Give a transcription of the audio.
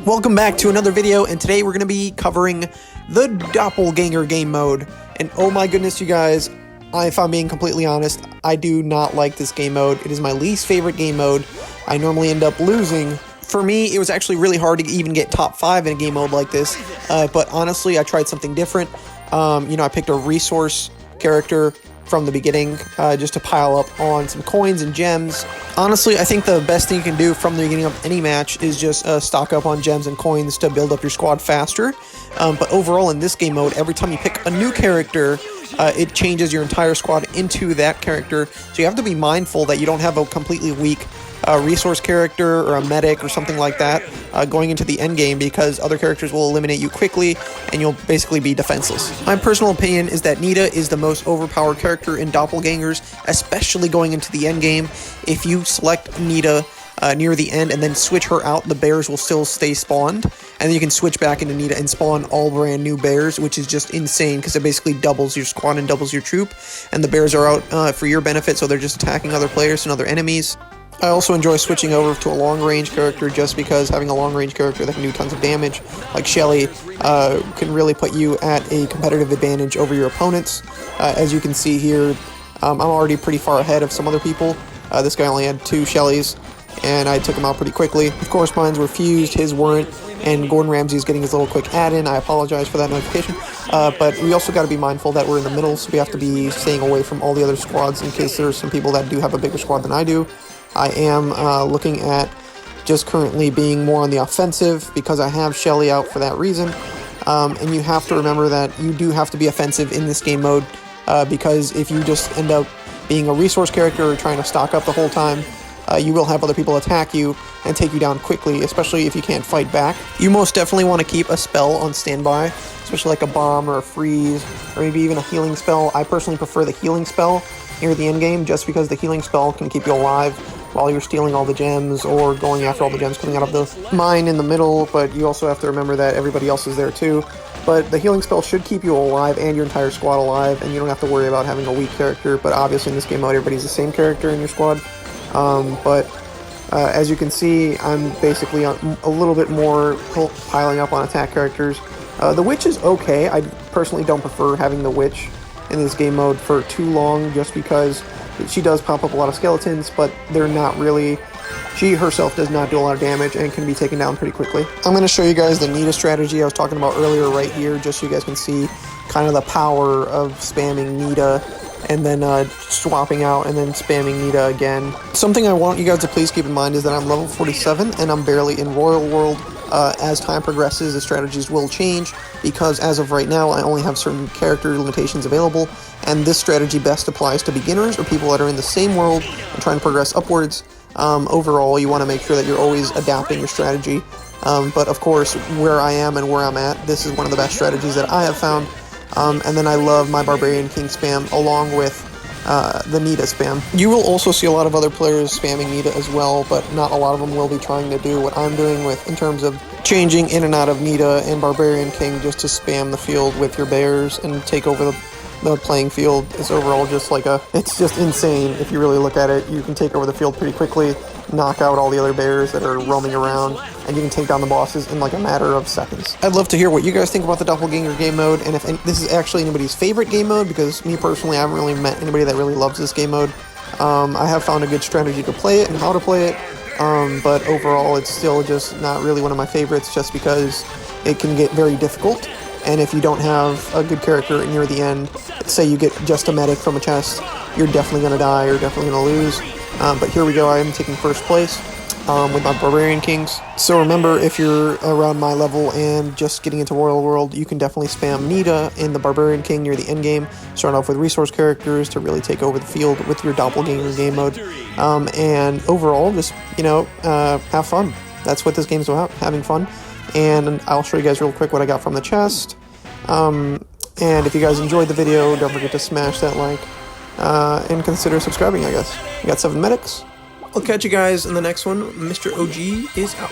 Welcome back to another video, and today we're going to be covering the Doppelganger game mode. And oh my goodness, you guys, if I'm being completely honest, I do not like this game mode. It is my least favorite game mode. I normally end up losing. For me, it was actually really hard to even get top 5 in a game mode like this, but honestly, I tried something different. I picked a resource character from the beginning, just to pile up on some coins and gems. Honestly, I think the best thing you can do from the beginning of any match is just stock up on gems and coins to build up your squad faster. But overall, in this game mode, every time you pick a new character, it changes your entire squad into that character. So you have to be mindful that you don't have a completely weak resource character or a medic or something like that going into the end game, because other characters will eliminate you quickly and you'll basically be defenseless. My personal opinion is that Nita is the most overpowered character in Doppelgangers, especially going into the end game. If you select Nita near the end and then switch her out, the bears will still stay spawned, and then you can switch back into Nita and spawn all brand new bears, which is just insane because it basically doubles your squad and doubles your troop, and the bears are out for your benefit, so they're just attacking other players and other enemies. I also enjoy switching over to a long-range character just because having a long-range character that can do tons of damage, like Shelly, can really put you at a competitive advantage over your opponents. As you can see here, I'm already pretty far ahead of some other people. This guy only had 2 Shellys, and I took him out pretty quickly. Of course, mines were fused, his weren't, and Gordon Ramsay's getting his little quick add-in. I apologize for that notification. But we also got to be mindful that we're in the middle, so we have to be staying away from all the other squads in case there's some people that do have a bigger squad than I do. I am looking at just currently being more on the offensive because I have Shelly out for that reason. And you have to remember that you do have to be offensive in this game mode because if you just end up being a resource character or trying to stock up the whole time, you will have other people attack you and take you down quickly, especially if you can't fight back. You most definitely want to keep a spell on standby, especially like a bomb or a freeze or maybe even a healing spell. I personally prefer the healing spell near the end game just because the healing spell can keep you alive while you're stealing all the gems or going after all the gems coming out of the mine in the middle, but you also have to remember that everybody else is there too. But the healing spell should keep you alive and your entire squad alive, and you don't have to worry about having a weak character, but obviously in this game mode everybody's the same character in your squad. As you can see, I'm basically a little bit more piling up on attack characters. The witch is okay. I personally don't prefer having the witch in this game mode for too long just because she does pop up a lot of skeletons, but they're not really... She herself does not do a lot of damage and can be taken down pretty quickly. I'm going to show you guys the Nita strategy I was talking about earlier right here, just so you guys can see kind of the power of spamming Nita and then swapping out and then spamming Nita again. Something I want you guys to please keep in mind is that I'm level 47 and I'm barely in Royal World. As time progresses, the strategies will change because as of right now, I only have certain character limitations available, and this strategy best applies to beginners or people that are in the same world and trying to progress upwards. Overall, you want to make sure that you're always adapting your strategy, but of course, where I am and where I'm at, this is one of the best strategies that I have found, and then I love my Barbarian King spam along with the Nita spam. You will also see a lot of other players spamming Nita as well, but not a lot of them will be trying to do what I'm doing with in terms of changing in and out of Nita and Barbarian King just to spam the field with your bears and take over the playing field. Is overall just like it's just insane if you really look at it. You can take over the field pretty quickly, knock out all the other bears that are roaming around, and you can take down the bosses in like a matter of seconds. I'd love to hear what you guys think about the Doppelganger game mode, and if this is actually anybody's favorite game mode, because me personally, I haven't really met anybody that really loves this game mode. I have found a good strategy to play it and how to play it, but overall it's still just not really one of my favorites just because it can get very difficult, and if you don't have a good character near the end, say you get just a medic from a chest, you're definitely going to die, you're definitely going to lose. But here we go, I am taking first place with my Barbarian Kings. So remember, if you're around my level and just getting into Royal World, you can definitely spam Nita in the Barbarian King near the end game. Start off with resource characters to really take over the field with your Doppelganger game mode. And overall, just, have fun. That's what this game's about, having fun. And I'll show you guys real quick what I got from the chest. And if you guys enjoyed the video, don't forget to smash that like. And consider subscribing, I guess. We got 7 medics. I'll catch you guys in the next one. Mr. OG is out.